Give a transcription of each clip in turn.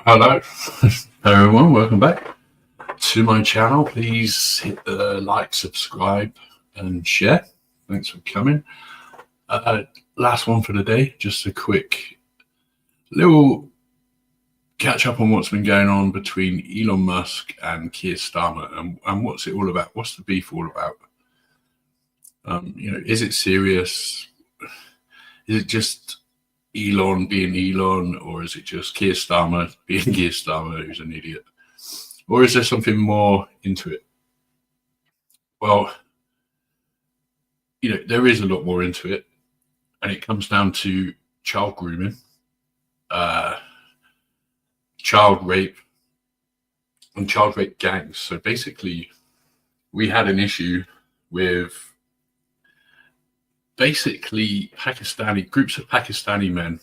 Hello, everyone. Welcome back to my channel. Please hit the like, subscribe, and share. Thanks for coming. Last one for the day. Just a quick little catch up on what's been going on between Elon Musk and Keir Starmer, and what's it all about? What's the beef all about? Is it serious? Is it just Elon being Elon, or is it just Keir Starmer being Keir Starmer, who's an idiot? Or is there something more into it? Well, there is a lot more into it, and it comes down to child grooming, child rape, and child rape gangs. So basically, we had an issue with basically groups of Pakistani men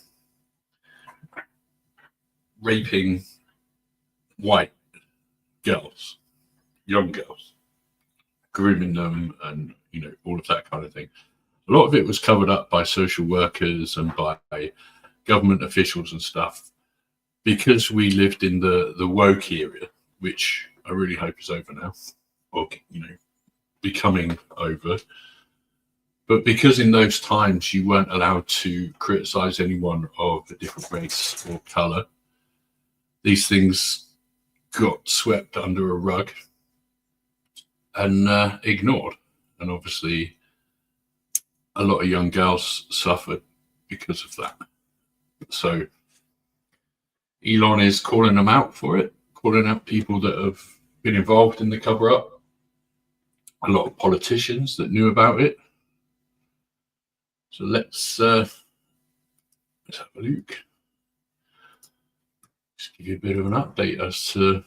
raping white girls, young girls, grooming them, and all of that kind of thing. A lot of it was covered up by social workers and by government officials and stuff, because we lived in the woke era, which I really hope is over now, or becoming over. But because in those times you weren't allowed to criticize anyone of a different race or color, these things got swept under a rug and ignored. And obviously, a lot of young girls suffered because of that. So Elon is calling them out for it, calling out people that have been involved in the cover-up, a lot of politicians that knew about it. So let's have a look. Just give you a bit of an update as to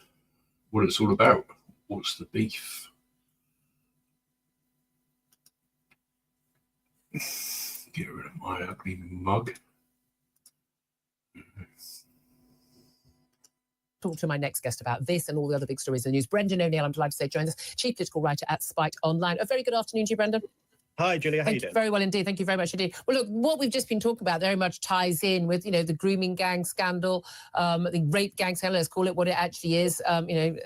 what it's all about. What's the beef? Get rid of my ugly mug. Talk to my next guest about this and all the other big stories in the news. Brendan O'Neill, I'm delighted to say, joins us, chief political writer at Spiked Online. A very good afternoon to you, Brendan. Hi, Julia. How are you doing? Very well indeed. Thank you very much indeed. Well, look, what we've just been talking about very much ties in with, the grooming gang scandal, the rape gang scandal, let's call it what it actually is.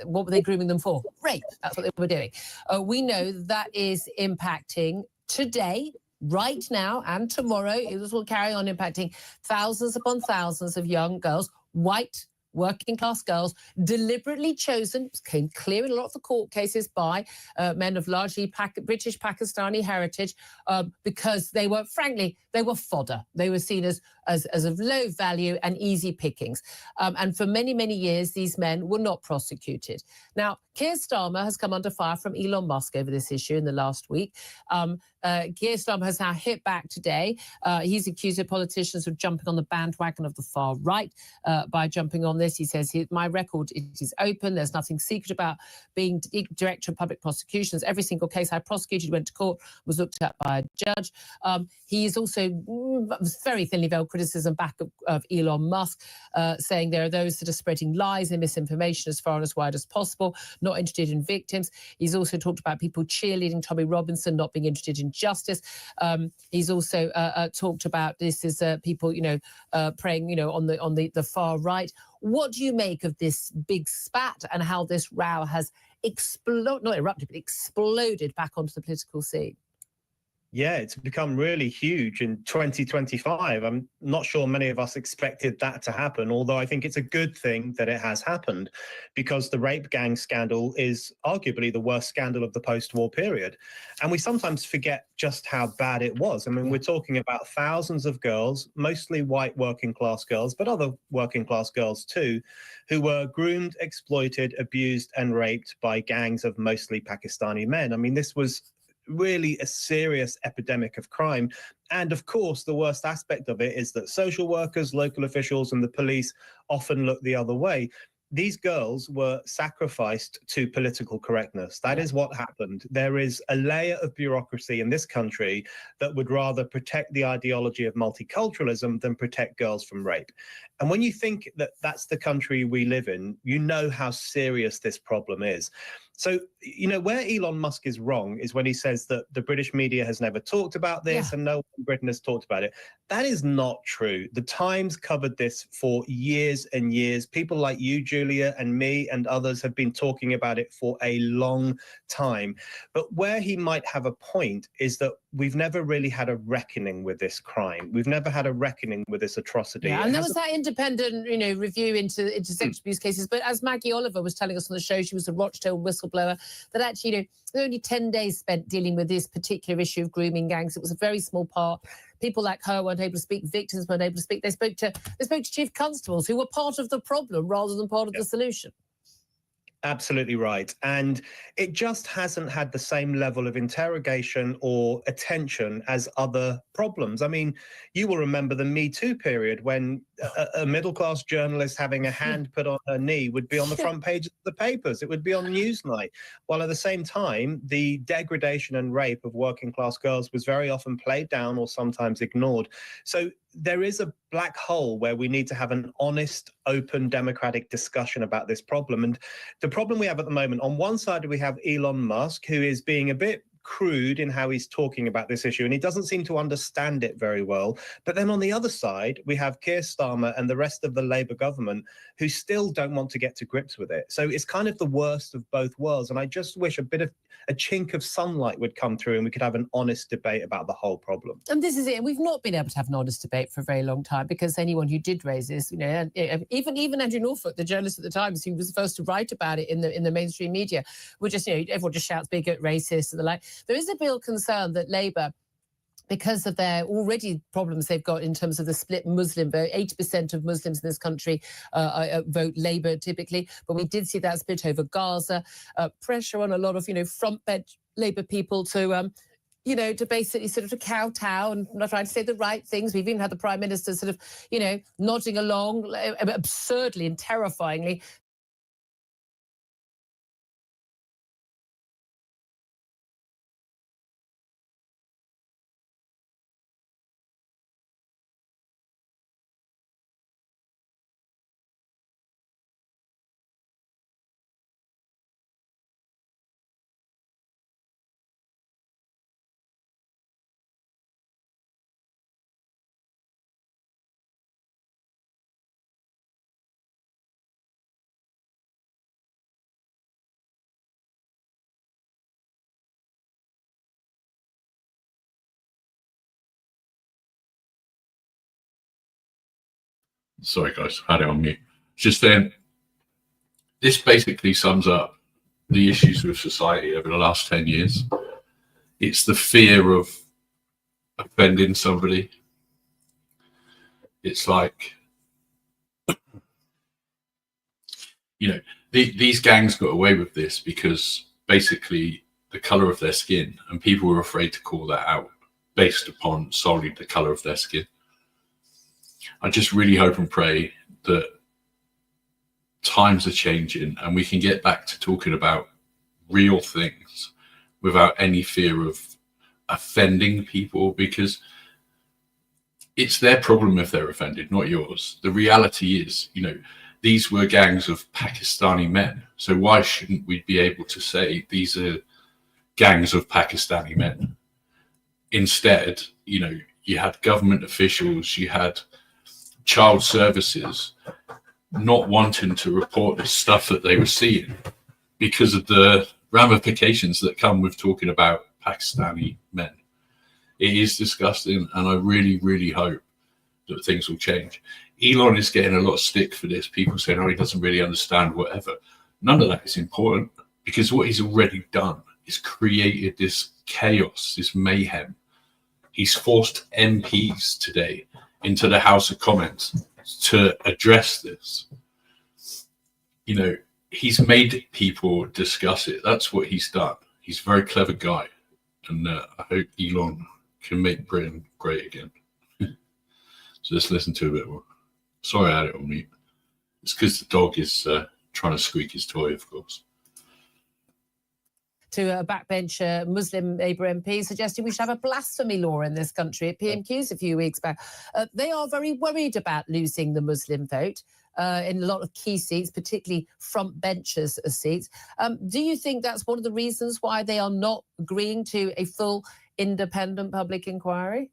What were they grooming them for? Rape. That's what they were doing. We know that is impacting today, right now, and tomorrow. It will carry on impacting thousands upon thousands of young girls, white, working class girls, deliberately chosen, came clear in a lot of the court cases, by men of largely British Pakistani heritage, because they were, frankly, they were fodder. They were seen as of low value and easy pickings. And for many, many years, these men were not prosecuted. Now, Keir Starmer has come under fire from Elon Musk over this issue in the last week. Keir Starmer has now hit back today. He's accused of politicians of jumping on the bandwagon of the far right by jumping on this. He says, my record, it is open. There's nothing secret about being director of public prosecutions. Every single case I prosecuted, went to court, was looked at by a judge. He is also very thinly veiled criticism back of Elon Musk, saying there are those that are spreading lies and misinformation as far and as wide as possible, not interested in victims. He's also talked about people cheerleading Tommy Robinson, not being interested in justice. He's also talked about this as people, praying, on the far right. What do you make of this big spat and how this row has exploded back onto the political scene? Yeah, it's become really huge in 2025. I'm not sure many of us expected that to happen, although I think it's a good thing that it has happened, because the rape gang scandal is arguably the worst scandal of the post-war period. And we sometimes forget just how bad it was. I mean, we're talking about thousands of girls, mostly white working class girls, but other working class girls too, who were groomed, exploited, abused, and raped by gangs of mostly Pakistani men. I mean, this was really a serious epidemic of crime. And of course, the worst aspect of it is that social workers, local officials, and the police often look the other way. These girls were sacrificed to political correctness. That is what happened. There is a layer of bureaucracy in this country that would rather protect the ideology of multiculturalism than protect girls from rape. And when you think that that's the country we live in, you know how serious this problem is. So, you know, where Elon Musk is wrong is when he says that the British media has never talked about this and no one in Britain has talked about it. That is not true. The Times covered this for years and years. People like you, Julia, and me and others have been talking about it for a long time. But where he might have a point is that we've never really had a reckoning with this crime. We've never had a reckoning with this atrocity. Yeah, and there was that independent, you know, review into sexual abuse cases. But as Maggie Oliver was telling us on the show, she was a Rochdale whistleblower, that actually, you know, there were only 10 days spent dealing with this particular issue of grooming gangs. It was a very small part. People like her weren't able to speak. Victims weren't able to speak. They spoke to chief constables who were part of the problem rather than part of the solution. Absolutely right. And it just hasn't had the same level of interrogation or attention as other problems. I mean, you will remember the Me Too period when a middle-class journalist having a hand put on her knee would be on the front page of the papers. It would be on Newsnight. While at the same time, the degradation and rape of working-class girls was very often played down or sometimes ignored. So there is a black hole where we need to have an honest, open, democratic discussion about this problem. And the problem we have at the moment, on one side, we have Elon Musk, who is being a bit crude in how he's talking about this issue, and he doesn't seem to understand it very well. But then on the other side, we have Keir Starmer and the rest of the Labour government who still don't want to get to grips with it. So it's kind of the worst of both worlds. And I just wish a chink of sunlight would come through and we could have an honest debate about the whole problem. And this is it. We've not been able to have an honest debate for a very long time because anyone who did raise this, you know, even Andrew Norfolk, the journalist at the Times, who was the first to write about it in the mainstream media, would just, you know, everyone just shouts bigot, racist, and the like. There is a real concern that Labour, because of their already problems they've got in terms of the split Muslim vote, 80% of Muslims in this country vote Labour typically, but we did see that split over Gaza, pressure on a lot of, you know, front bench Labour people to, you know, to basically sort of to kowtow and not trying to say the right things. We've even had the Prime Minister sort of, you know, nodding along absurdly and terrifyingly. Sorry, guys, I had it on mute. Just then, this basically sums up the issues with society over the last 10 years. It's the fear of offending somebody. It's like, you know, these gangs got away with this because basically the color of their skin, and people were afraid to call that out based upon solely the color of their skin. I just really hope and pray that times are changing and we can get back to talking about real things without any fear of offending people, because it's their problem if they're offended, not yours. The reality is, you know, these were gangs of Pakistani men. So why shouldn't we be able to say these are gangs of Pakistani men? Instead, you know, you had government officials, you had child services not wanting to report the stuff that they were seeing because of the ramifications that come with talking about Pakistani men. It is disgusting, and I really, really hope that things will change. Elon is getting a lot of stick for this. People saying, oh, he doesn't really understand whatever. None of that is important, because what he's already done is created this chaos, this mayhem. He's forced MPs today into the House of Commons to address this. You know, he's made people discuss it. That's what he's done. He's a very clever guy. And I hope Elon can make Britain great again. So let's listen to a bit more. Sorry I had it on mute. It's because the dog is trying to squeak his toy, of course. To a backbench Muslim Labour MP suggesting we should have a blasphemy law in this country at PMQs a few weeks back. They are very worried about losing the Muslim vote. in a lot of key seats, particularly front benches seats. Do you think that's one of the reasons why they are not agreeing to a full independent public inquiry?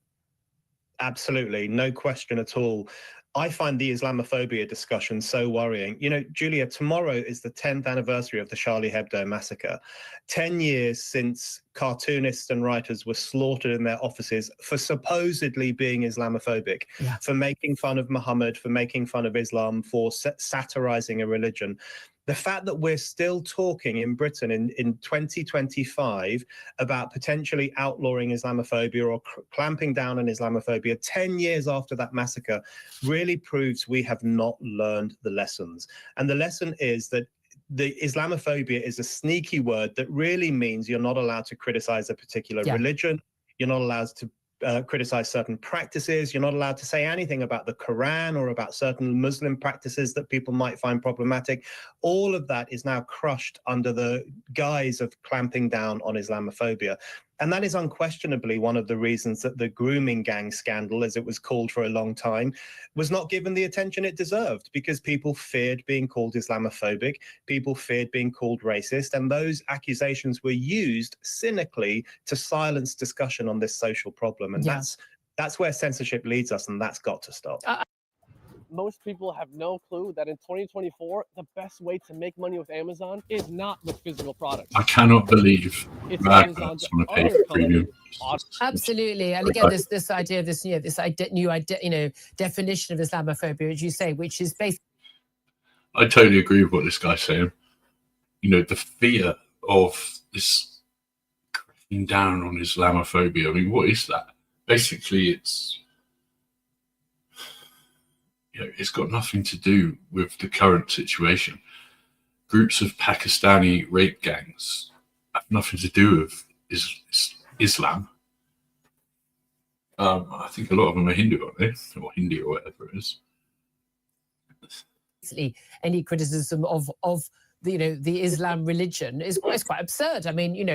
Absolutely, no question at all. I find the Islamophobia discussion so worrying. You know, Julia, tomorrow is the 10th anniversary of the Charlie Hebdo massacre. 10 years since cartoonists and writers were slaughtered in their offices for supposedly being Islamophobic, for making fun of Muhammad, for making fun of Islam, for satirizing a religion. The fact that we're still talking in Britain in 2025 about potentially outlawing Islamophobia or clamping down on Islamophobia 10 years after that massacre really proves we have not learned the lessons. And the lesson is that the Islamophobia is a sneaky word that really means you're not allowed to criticize a particular religion. You're not allowed to criticize certain practices. You're not allowed to say anything about the Quran or about certain Muslim practices that people might find problematic. All of that is now crushed under the guise of clamping down on Islamophobia. And that is unquestionably one of the reasons that the grooming gang scandal, as it was called for a long time, was not given the attention it deserved, because people feared being called Islamophobic, people feared being called racist, and those accusations were used cynically to silence discussion on this social problem. And that's where censorship leads us, and that's got to stop. Most people have no clue that in 2024, the best way to make money with Amazon is not with physical products. I cannot believe it's that Amazon's want to pay for premium. Absolutely, and again, this idea of this, new definition of Islamophobia, as you say, which is basically. I totally agree with what this guy's saying. You know, the fear of this cracking down on Islamophobia. I mean, what is that? Basically, it's got nothing to do with the current situation. Groups of Pakistani rape gangs have nothing to do with Islam. I think a lot of them are Hindu, aren't they? Or Hindi or whatever it is. Any criticism of the Islam religion is quite absurd. I mean,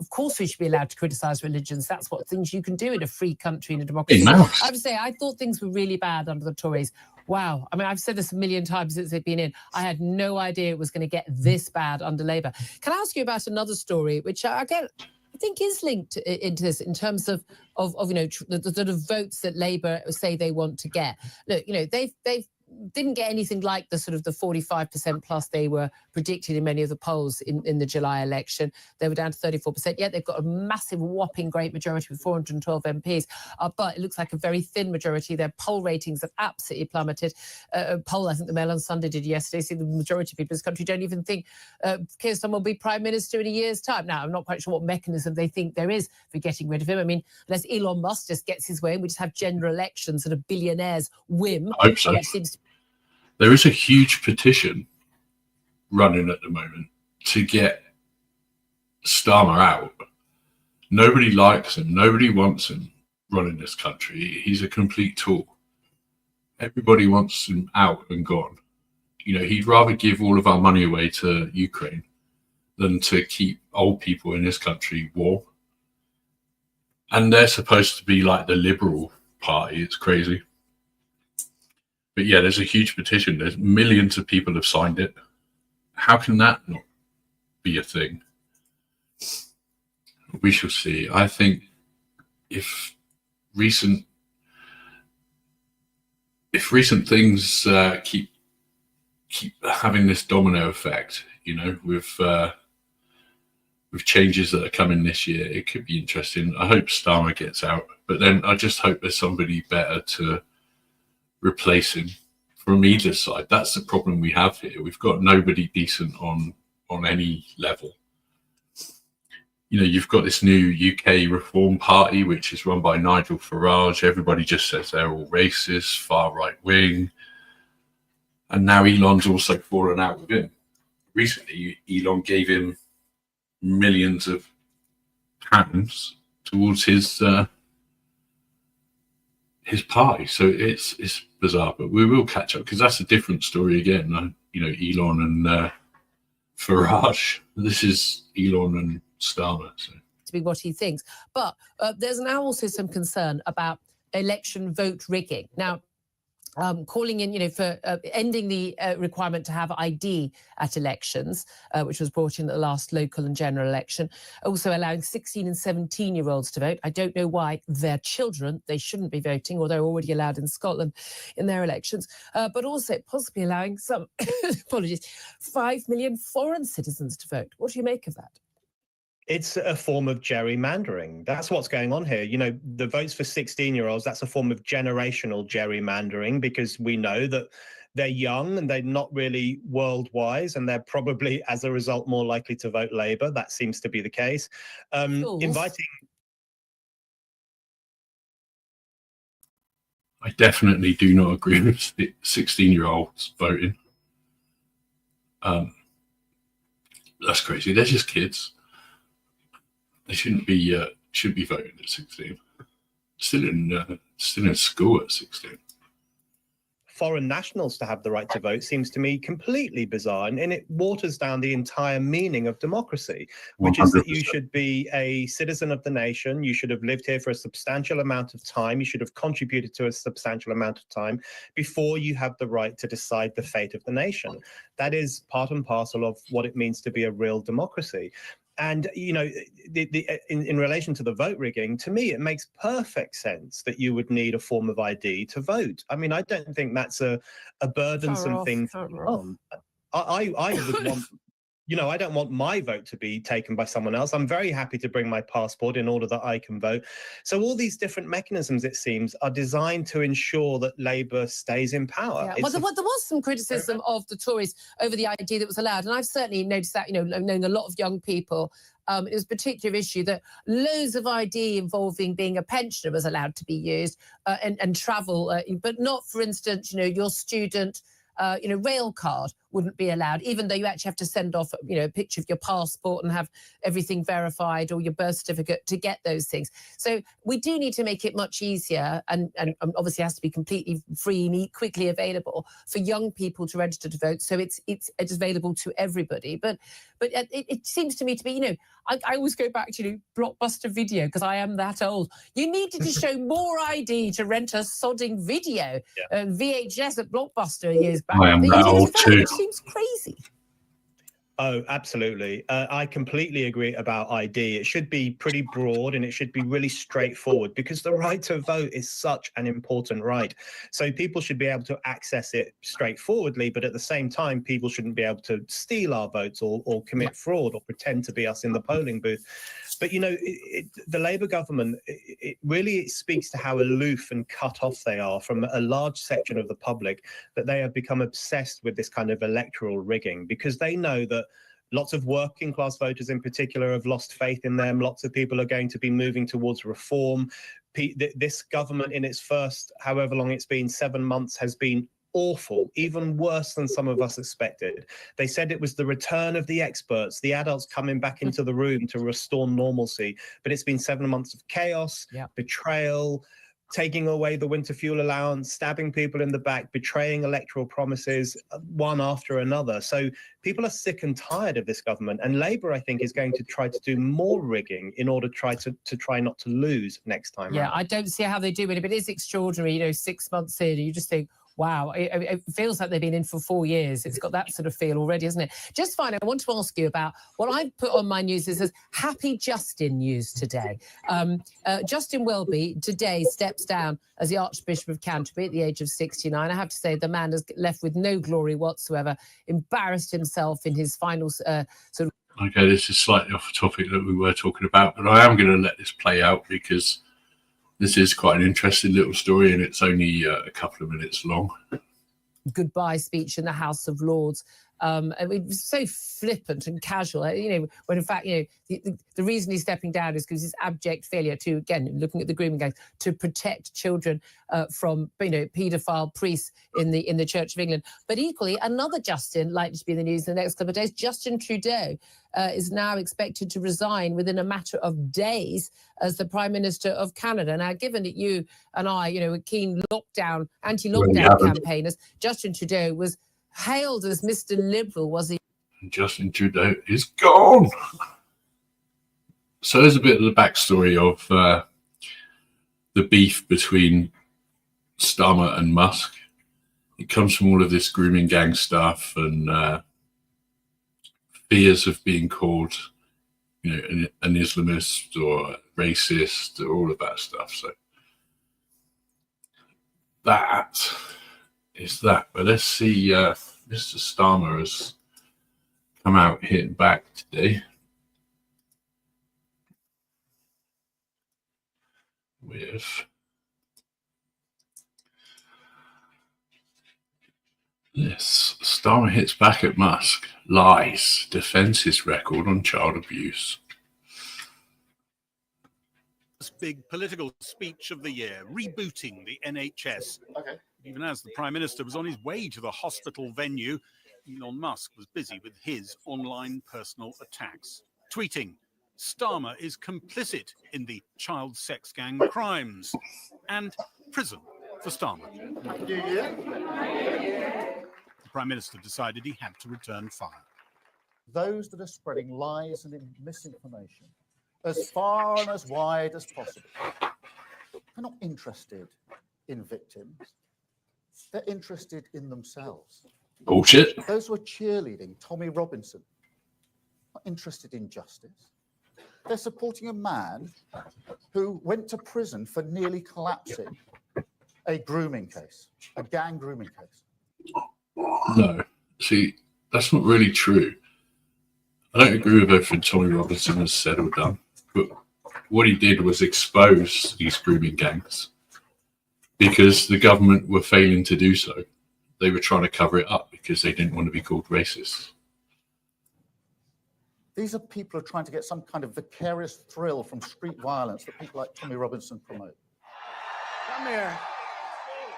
of course we should be allowed to criticize religions. That's what things you can do in a free country, in a democracy. I would say I thought things were really bad under the Tories. Wow. I mean, I've said this a million times since they've been in. I had no idea it was going to get this bad under Labour. Can I ask you about another story, which I think is linked into this in terms of the sort of votes that Labour say they want to get. Look, they've didn't get anything like the sort of the 45% plus they were predicted in many of the polls in the July election. They were down to 34%. Yet they've got a massive, whopping great majority with 412 MPs. But it looks like a very thin majority. Their poll ratings have absolutely plummeted. A poll I think the Mail on Sunday did yesterday, see the majority of people in this country don't even think Keir Starmer will be Prime Minister in a year's time. Now, I'm not quite sure what mechanism they think there is for getting rid of him. I mean, unless Elon Musk just gets his way and we just have general elections at a billionaire's whim. I hope so. Which seems to... There is a huge petition running at the moment to get Starmer out. Nobody likes him. Nobody wants him running this country. He's a complete tool. Everybody wants him out and gone. He'd rather give all of our money away to Ukraine than to keep old people in this country warm. And they're supposed to be like the Liberal Party. It's crazy. But yeah, there's a huge petition. There's millions of people have signed it. How can that not be a thing? We shall see. I think if recent things keep having this domino effect, with changes that are coming this year, it could be interesting. I hope Starmer gets out, but then I just hope there's somebody better to replace him from either side. That's the problem we have here. We've got nobody decent on any level. You've got this new UK Reform Party, which is run by Nigel Farage. Everybody just says they're all racist, far right wing. And now Elon's also fallen out with him. Recently, Elon gave him millions of pounds towards his party. So it's bizarre, but we will catch up because that's a different story again. Elon and Farage. This is Elon and Starmer. So. To be what he thinks. But there's now also some concern about election vote rigging. Now, calling in, for ending the requirement to have ID at elections, which was brought in at the last local and general election. Also allowing 16 and 17-year-olds to vote. I don't know why they're children. They shouldn't be voting, or they're already allowed in Scotland in their elections. But also possibly allowing some, apologies, 5 million foreign citizens to vote. What do you make of that? It's a form of gerrymandering. That's what's going on here. The votes for 16-year-olds, that's a form of generational gerrymandering, because we know that they're young and they're not really world wise, and they're probably, as a result, more likely to vote Labour. That seems to be the case. Inviting. I definitely do not agree with 16-year-olds voting. That's crazy. They're just kids. They shouldn't be voting at 16. Still in school at 16. Foreign nationals to have the right to vote seems to me completely bizarre, and it waters down the entire meaning of democracy, which 100%. Is that you should be a citizen of the nation, you should have lived here for a substantial amount of time, you should have contributed to a substantial amount of time before you have the right to decide the fate of the nation. That is part and parcel of what it means to be a real democracy. And, in relation to the vote rigging, to me, it makes perfect sense that you would need a form of ID to vote. I mean, I don't think that's a burdensome thing. I would want, I don't want my vote to be taken by someone else. I'm very happy to bring my passport in order that I can vote. So all these different mechanisms, it seems, are designed to ensure that Labour stays in power. Yeah. Well, there was some criticism of the Tories over the ID that was allowed. And I've certainly noticed that, knowing a lot of young people, it was a particular issue that loads of ID involving being a pensioner was allowed to be used and travel, but not, for instance, your student rail card wouldn't be allowed, even though you actually have to send off, a picture of your passport and have everything verified, or your birth certificate to get those things. So we do need to make it much easier, and obviously has to be completely free and quickly available for young people to register to vote. So it's available to everybody. But it seems to me to be, I always go back to Blockbuster Video, because I am that old. You needed to show more ID to rent a sodding video, VHS at Blockbuster years back. I am that old too. It seems crazy. Oh, absolutely. I completely agree about ID. It should be pretty broad and it should be really straightforward, because the right to vote is such an important right. So people should be able to access it straightforwardly, but at the same time, people shouldn't be able to steal our votes or commit fraud or pretend to be us in the polling booth. But, the Labour government, it really speaks to how aloof and cut off they are from a large section of the public, that they have become obsessed with this kind of electoral rigging, because they know that lots of working class voters in particular have lost faith in them. Lots of people are going to be moving towards reform. This government, in its first, however long it's been, 7 months, has been awful, even worse than some of us expected. They said it was the return of the experts, the adults coming back into the room to restore normalcy. But it's been 7 months of chaos, betrayal, taking away the winter fuel allowance, stabbing people in the back, betraying electoral promises, one after another. So people are sick and tired of this government. And Labour, I think, is going to try to do more rigging in order to try not to lose next time. Yeah, around. I don't see how they do it, but it is extraordinary. 6 months in, you just think, wow, it feels like they've been in for 4 years. It's got that sort of feel already, isn't it? Just finally, I want to ask you about what I put on my news. It says Happy Justin news today. Justin Welby today steps down as the Archbishop of Canterbury at the age of 69. I have to say the man is left with no glory whatsoever, embarrassed himself in his final sort of... Okay, this is slightly off the topic that we were talking about, but I am going to let this play out because this is quite an interesting little story, and it's only a couple of minutes long. Goodbye speech in the House of Lords. It was so flippant and casual, when in fact, the reason he's stepping down is because his abject failure to, again, looking at the grooming gangs, to protect children from, paedophile priests in the Church of England. But equally, another Justin likely to be in the news in the next couple of days. Justin Trudeau is now expected to resign within a matter of days as the Prime Minister of Canada. Now, given that you and I, were keen anti-lockdown campaigners, Justin Trudeau was hailed as Mr. Liberal, was he? Justin Trudeau is gone. So there's a bit of the backstory of the beef between Starmer and Musk. it comes from all of this grooming gang stuff and fears of being called, you know, an Islamist or racist or all of that stuff. So that is that. But let's see, Mr. Starmer has come out hitting back today with this. Starmer hits back at Musk, lies, defends his record on child abuse. Big political speech of the year, rebooting the NHS. Okay. Even as the Prime Minister was on his way to the hospital venue, Elon Musk was busy with his online personal attacks, tweeting, "Starmer is complicit in the child sex gang crimes," and prison for Starmer. The Prime Minister decided he had to return fire. Those that are spreading lies and misinformation as far and as wide as possible, they're not interested in victims. They're interested in themselves. Bullshit. Those who are cheerleading Tommy Robinson are interested in justice. They're supporting a man who went to prison for nearly collapsing a grooming case, a gang grooming case. No, see, that's not really true. I don't agree with everything Tommy Robinson has said or done, but what he did was expose these grooming gangs because the government were failing to do so. They were trying to cover it up because they didn't want to be called racist. These are people who are trying to get some kind of vicarious thrill from street violence that people like Tommy Robinson promote. Come here.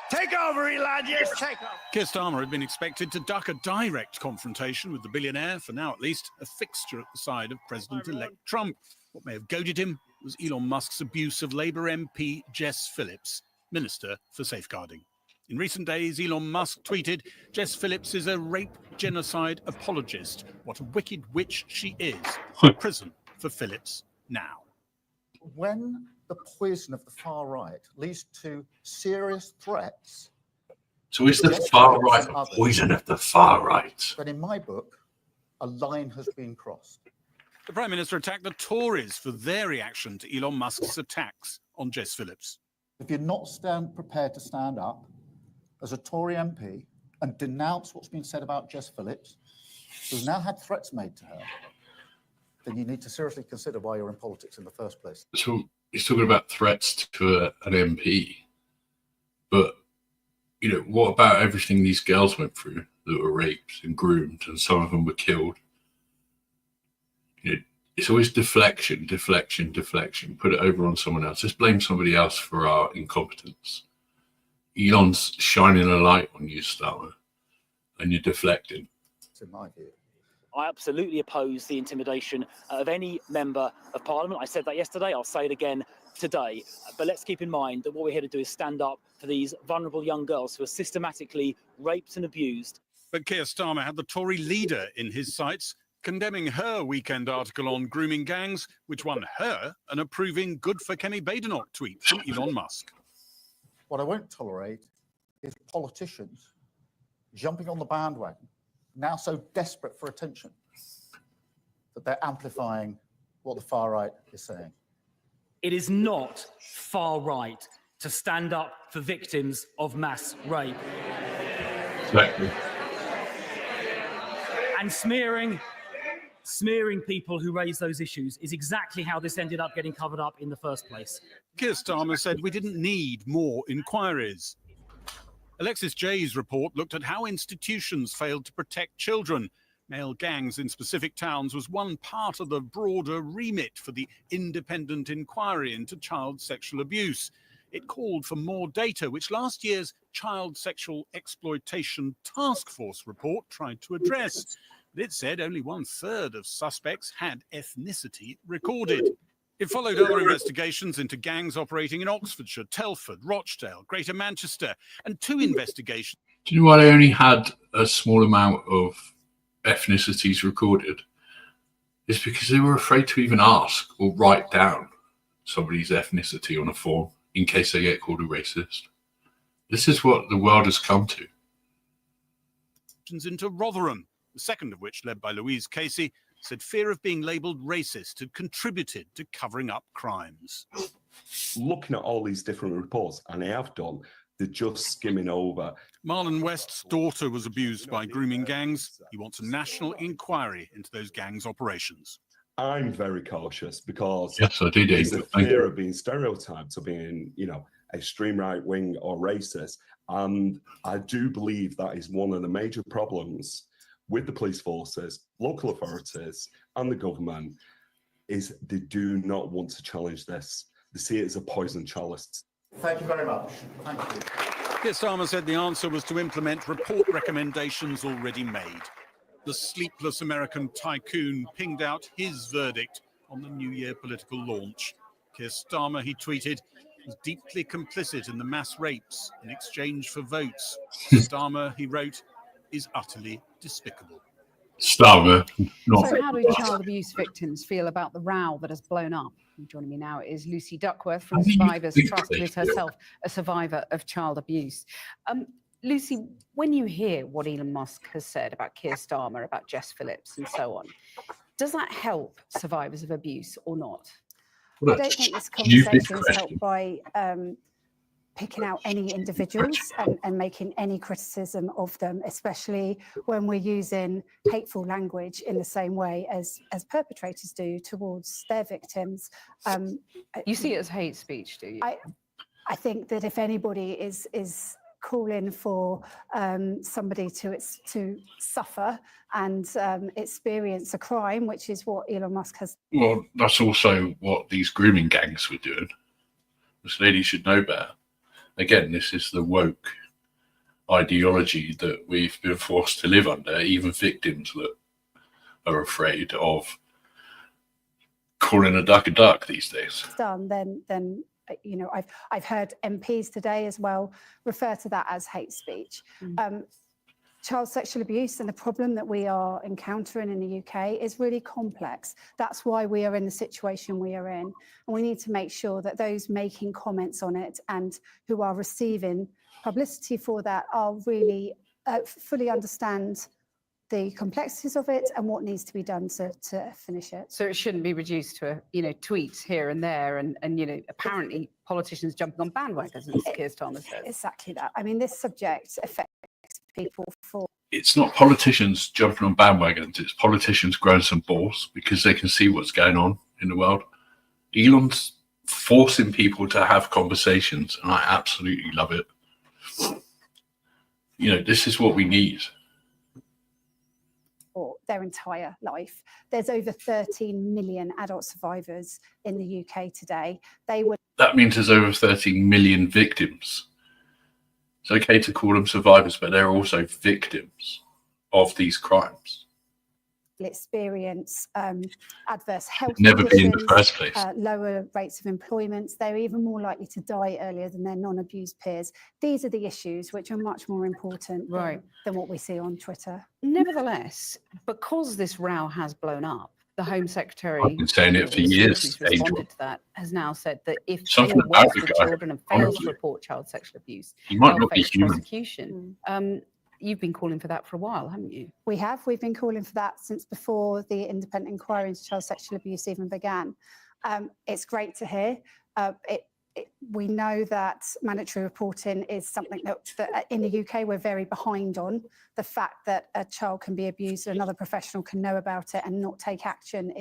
Take over, Elijah. Take over. Keir Starmer had been expected to duck a direct confrontation with the billionaire, for now at least a fixture at the side of President-elect Trump. What may have goaded him was Elon Musk's abuse of Labour MP Jess Phillips, Minister for Safeguarding. In recent days, Elon Musk tweeted, "Jess Phillips is a rape genocide apologist. What a wicked witch she is." Prison for Phillips now. When the poison of the far right leads to serious threats. So is the far right the poison of the far right? But in my book, a line has been crossed. The Prime Minister attacked the Tories for their reaction to Elon Musk's attacks on Jess Phillips. If you're not prepared to stand up as a Tory MP and denounce what's been said about Jess Phillips, who's now had threats made to her, then you need to seriously consider why you're in politics in the first place. So he's talking about threats to an MP, but you know, what about everything these girls went through that were raped and groomed, and some of them were killed? You know, it's always deflection. Put it over on someone else. Just blame somebody else for our incompetence. Elon's shining a light on you, Starmer, and you're deflecting. It's in my view. I absolutely oppose the intimidation of any member of Parliament. I said that yesterday, I'll say it again today. But let's keep in mind that what we're here to do is stand up for these vulnerable young girls who are systematically raped and abused. But Keir Starmer had the Tory leader in his sights, condemning her weekend article on grooming gangs, which won her an approving good for Kemi Badenoch tweet from Elon Musk. What I won't tolerate is politicians jumping on the bandwagon, now so desperate for attention that they're amplifying what the far right is saying. It is not far right to stand up for victims of mass rape. Exactly. And smearing people who raise those issues is exactly how this ended up getting covered up in the first place. Keir Starmer said we didn't need more inquiries. Alexis Jay's report looked at how institutions failed to protect children. Male gangs in specific towns was one part of the broader remit for the independent inquiry into child sexual abuse. It called for more data, which last year's Child Sexual Exploitation Task Force report tried to address. But it said only 1/3 of suspects had ethnicity recorded. It followed other investigations into gangs operating in Oxfordshire, Telford, Rochdale, Greater Manchester, and 2 investigations. Do you know why they only had a small amount of ethnicities recorded? It's because they were afraid to even ask or write down somebody's ethnicity on a form in case they get called a racist. This is what the world has come to. into Rotherham, the second of which, led by Louise Casey, said fear of being labelled racist had contributed to covering up crimes. Looking at all these different reports, and I have done, they're just skimming over. Marlon West's daughter was abused by grooming gangs. He wants a national inquiry into those gangs' operations. I'm very cautious because Yes, I did. there's a fear of being stereotyped, of being, extreme right wing or racist. And I do believe that is one of the major problems with the police forces, local authorities, and the government, is they do not want to challenge this. They see it as a poison chalice. Thank you very much. Thank you. Keir Starmer said the answer was to implement report recommendations already made. The sleepless American tycoon pinged out his verdict on the New Year political launch. Keir Starmer, he tweeted, was deeply complicit in the mass rapes in exchange for votes. Starmer, he wrote, is utterly despicable. Starmer, not. So how do child abuse victims feel about the row that has blown up? Joining me now is Lucy Duckworth from Survivors Trust, who is herself a survivor of child abuse. Lucy, when you hear what Elon Musk has said about Keir Starmer, about Jess Phillips and so on, does that help survivors of abuse or not? I don't think this conversation is helped by picking out any individuals and making any criticism of them, especially when we're using hateful language in the same way as perpetrators do towards their victims. You see it as hate speech, do you? I think that if anybody is calling for somebody to suffer and experience a crime, which is what Elon Musk has. Well, that's also what these grooming gangs were doing. This lady should know better. Again, this is the woke ideology that we've been forced to live under. Even victims that are afraid of calling a duck these days. Done, then you know, I've heard MPs today as well refer to that as hate speech. Child sexual abuse and the problem that we are encountering in the UK is really complex. That's why we are in the situation we are in. And we need to make sure that those making comments on it and who are receiving publicity for that are really fully understand the complexities of it and what needs to be done to finish it. So it shouldn't be reduced to, tweets here and there and apparently politicians jumping on bandwagons, as Keir Starmer says. Exactly that. I mean, this subject affects people for... It's not politicians jumping on bandwagons, it's politicians growing some balls because they can see what's going on in the world. Elon's forcing people to have conversations, and I absolutely love it. This is what we need. Their entire life. There's over 13 million adult survivors in the UK today. That means there's over 13 million victims. It's okay to call them survivors, but they're also victims of these crimes. Experience adverse health Never conditions, been in the first place. Lower rates of employment. They're even more likely to die earlier than their non-abused peers. These are the issues which are much more important than what we see on Twitter. Nevertheless, because this row has blown up, the Home Secretary, I've been saying it for years, who's responded to that, has now said that if Something anyone works about with the guy, children and fails honestly. to report child sexual abuse, He might they'll not be face human. prosecution. You've been calling for that for a while, haven't you? We have. We've been calling for that since before the independent inquiry into child sexual abuse even began. It's great to hear. We know that mandatory reporting is something that in the UK we're very behind on. The fact that a child can be abused, another professional can know about it and not take action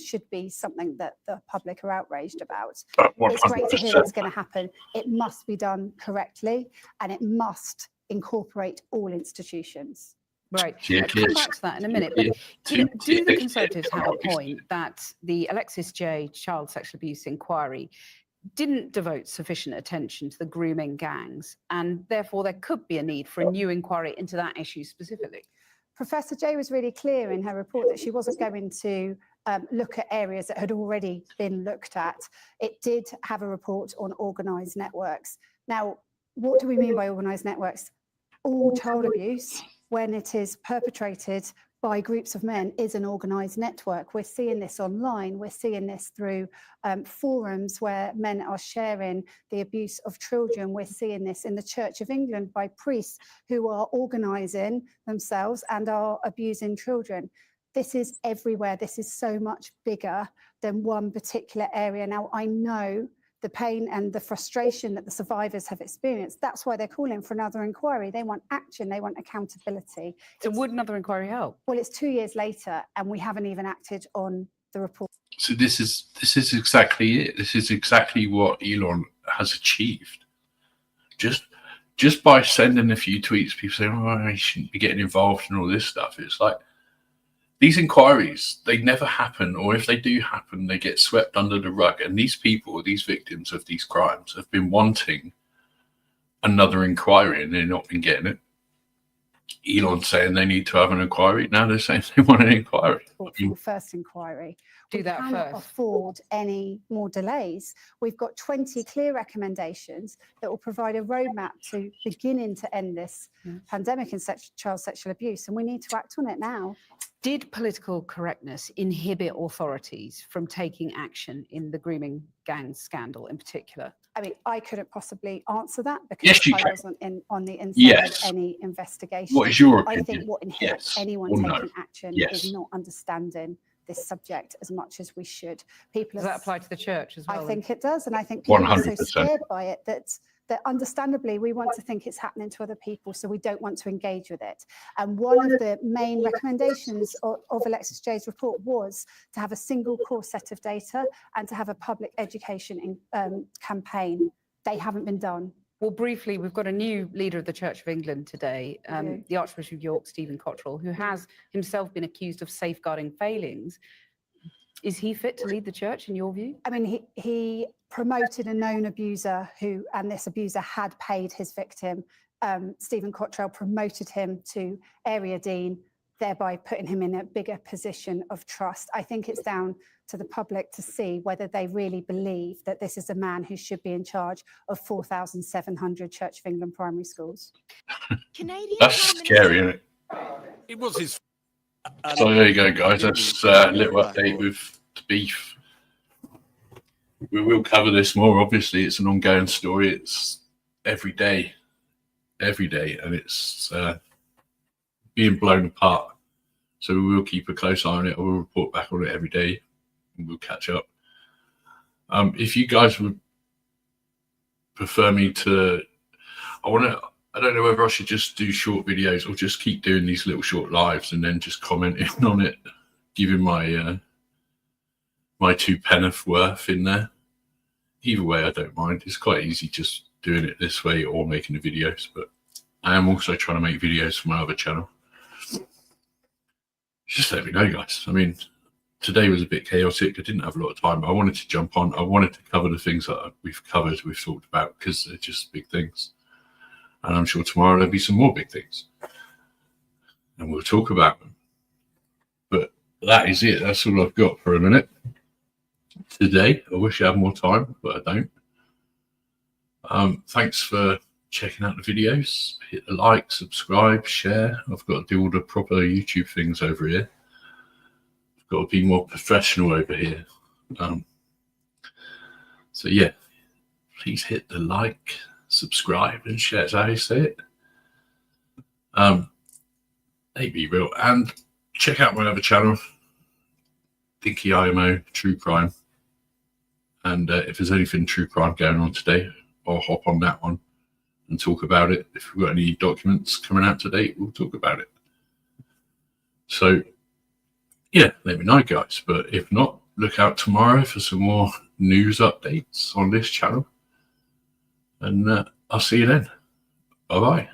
should be something that the public are outraged about. It's great to hear that's going to happen. It must be done correctly and it must incorporate all institutions. Right. I'll come back to that in a minute. But do the Conservatives have a point that the Alexis J child sexual abuse inquiry didn't devote sufficient attention to the grooming gangs, and therefore there could be a need for a new inquiry into that issue specifically? Professor J was really clear in her report that she wasn't going to look at areas that had already been looked at. It did have a report on organised networks. Now, what do we mean by organised networks? All child abuse, when it is perpetrated by groups of men is an organised network. We're seeing this online. We're seeing this through forums where men are sharing the abuse of children. We're seeing this in the Church of England by priests who are organising themselves and are abusing children. This is everywhere. This is so much bigger than one particular area. Now, I know the pain and the frustration that the survivors have experienced. That's why they're calling for another inquiry. They want action. They want accountability. So would another inquiry help? Well, it's 2 years later and we haven't even acted on the report. So this is exactly it. This is exactly what Elon has achieved. Just by sending a few tweets, people say, "Oh, you shouldn't be getting involved in all this stuff." It's like, these inquiries, they never happen, or if they do happen, they get swept under the rug. And these people, these victims of these crimes, have been wanting another inquiry and they've not been getting it. Elon's saying they need to have an inquiry. Now they're saying they want an inquiry. First inquiry. Do that we cannot first. afford any more delays. We've got 20 clear recommendations that will provide a roadmap to beginning to end this pandemic in child sexual abuse, and we need to act on it now. Did political correctness inhibit authorities from taking action in the grooming gang scandal in particular? I mean, I couldn't possibly answer that because Yes, you I can. wasn't on the inside Yes. of any investigation. What is your I opinion? think what inhibits Yes anyone or taking no? action Yes. is not understanding this subject as much as we should. People Does that apply to the church as well? I think it does, and I think people are so 100%. scared by it that understandably we want to think it's happening to other people, so we don't want to engage with it. And one of the main recommendations of Alexis Jay's report was to have a single core set of data and to have a public education campaign. They haven't been done. Well, briefly, we've got a new leader of the Church of England today, the Archbishop of York, Stephen Cottrell, who has himself been accused of safeguarding failings. Is he fit to lead the church, in your view? I mean, he promoted a known abuser and this abuser had paid his victim. Stephen Cottrell promoted him to area dean, thereby putting him in a bigger position of trust. I think it's down to the public to see whether they really believe that this is a man who should be in charge of 4,700 Church of England primary schools. That's scary, isn't it? It was his. So there you go, guys. That's a little update with the beef. We will cover this more. Obviously, it's an ongoing story. It's every day, and it's being blown apart. So we will keep a close eye on it. I will report back on it every day, and we'll catch up. If you guys would prefer me to, I don't know whether I should just do short videos or just keep doing these little short lives and then just commenting on it, giving my my 2 penneth worth in there. Either way, I don't mind. It's quite easy just doing it this way or making the videos, but I am also trying to make videos for my other channel. Just let me know, guys. I mean, today was a bit chaotic. I didn't have a lot of time, but I wanted to jump on. I wanted to cover the things that we've talked about, because they're just big things. And I'm sure tomorrow there'll be some more big things. And we'll talk about them. But that is it. That's all I've got for a minute. Today, I wish I had more time, but I don't. Thanks for checking out the videos. Hit the like, subscribe, share. I've got to do all the proper YouTube things over here. I've got to be more professional over here. So yeah, please hit the like, subscribe, and share. Is that how you say it? Be real. And check out my other channel, DINKY-IRL, True Crime. And if there's anything true crime going on today, I'll hop on that one and talk about it. If we've got any documents coming out today, we'll talk about it. So, yeah, let me know, guys. But if not, look out tomorrow for some more news updates on this channel. And I'll see you then. Bye-bye.